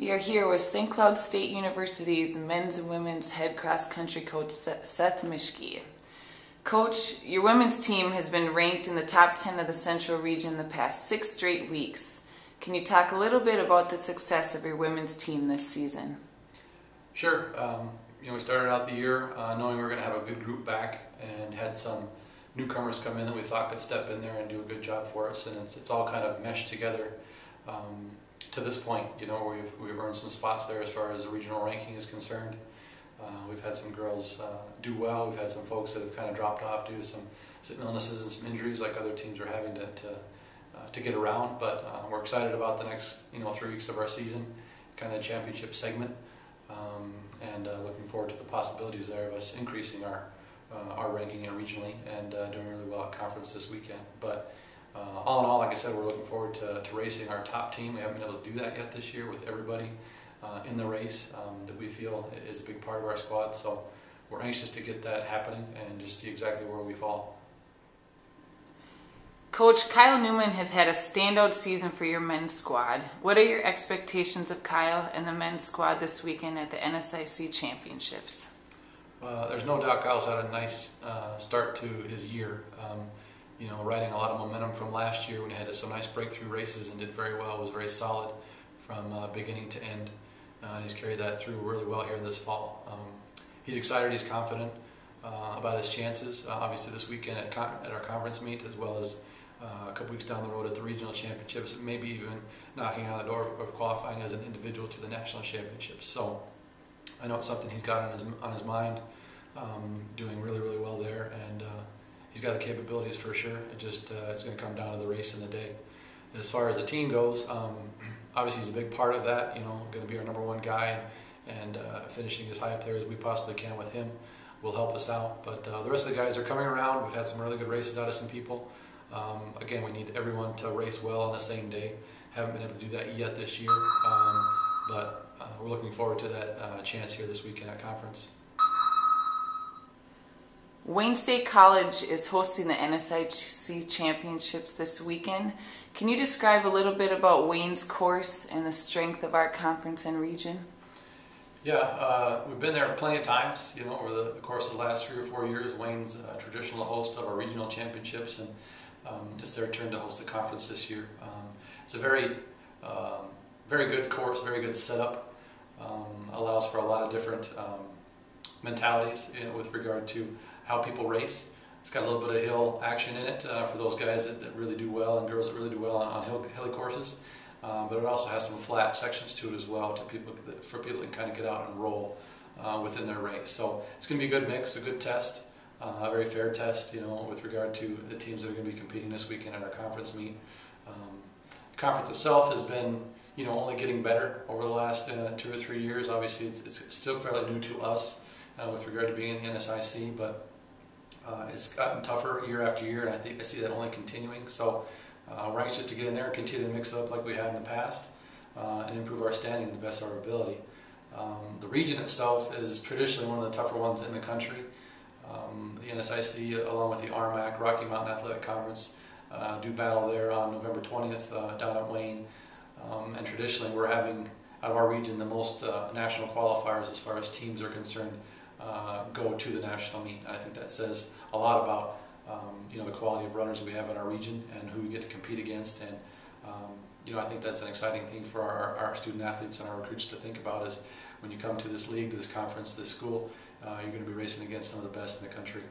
We are here with St. Cloud State University's men's and women's head cross-country coach, Seth Mischke. Coach, your women's team has been ranked in the top 10 of the Central region the past 6 straight weeks. Can you talk a little bit about the success of your women's team this season? Sure. We started out the year knowing we were going to have a good group back and had some newcomers come in that we thought could step in there and do a good job for us, and it's all kind of meshed together to this point. We've earned some spots there as far as the regional ranking is concerned. We've had some girls do well. We've had some folks that have kind of dropped off due to some illnesses and some injuries like other teams are having to get around, but we're excited about the next 3 weeks of our season, kind of the championship segment, and looking forward to the possibilities there of us increasing our ranking regionally and doing really well at conference this weekend. But all in all, like I said, we're looking forward to racing our top team. We haven't been able to do that yet this year with everybody in the race that we feel is a big part of our squad. So we're anxious to get that happening and just see exactly where we fall. Coach, Kyle Newman has had a standout season for your men's squad. What are your expectations of Kyle and the men's squad this weekend at the NSIC Championships? There's no doubt Kyle's had a nice start to his year. Riding a lot of momentum from last year when he had some nice breakthrough races and did very well, was very solid from beginning to end. And he's carried that through really well here this fall. He's excited, he's confident about his chances. Obviously this weekend at our conference meet, as well as a couple weeks down the road at the regional championships, maybe even knocking on the door of qualifying as an individual to the national championships. So I know it's something he's got on his mind, doing really, really well there, and he's got the capabilities for sure. It's going to come down to the race and the day. As far as the team goes, obviously he's a big part of that. Going to be our #1 guy, and finishing as high up there as we possibly can with him will help us out. But the rest of the guys are coming around. We've had some really good races out of some people. Again, we need everyone to race well on the same day. Haven't been able to do that yet this year, but we're looking forward to that chance here this weekend at conference. Wayne State College is hosting the NSIC Championships this weekend. Can you describe a little bit about Wayne's course and the strength of our conference and region? Yeah, we've been there plenty of times, over the course of the last 3 or 4 years. Wayne's a traditional host of our regional championships, and it's their turn to host the conference this year. It's a very good course, very good setup. Allows for a lot of different mentalities with regard to how people race. It's got a little bit of hill action in it for those guys that really do well, and girls that really do well on hilly courses. But it also has some flat sections to it as well, for people that can kind of get out and roll within their race. So it's going to be a good mix, a good test, a very fair test, with regard to the teams that are going to be competing this weekend at our conference meet. The conference itself has been only getting better over the last 2 or 3 years. Obviously, it's still fairly new to us with regard to being in the NSIC, but it's gotten tougher year after year, and I see that only continuing. So we're anxious to get in there and continue to mix it up like we have in the past and improve our standing to the best of our ability. The region itself is traditionally one of the tougher ones in the country. The NSIC, along with the RMAC, Rocky Mountain Athletic Conference, do battle there on November 20th down at Wayne. And traditionally we're having, out of our region, the most national qualifiers as far as teams are concerned go to the national meet. And I think that says a lot about the quality of runners we have in our region and who we get to compete against. And I think that's an exciting thing for our student athletes and our recruits to think about, is when you come to this league, to this conference, this school, you're going to be racing against some of the best in the country.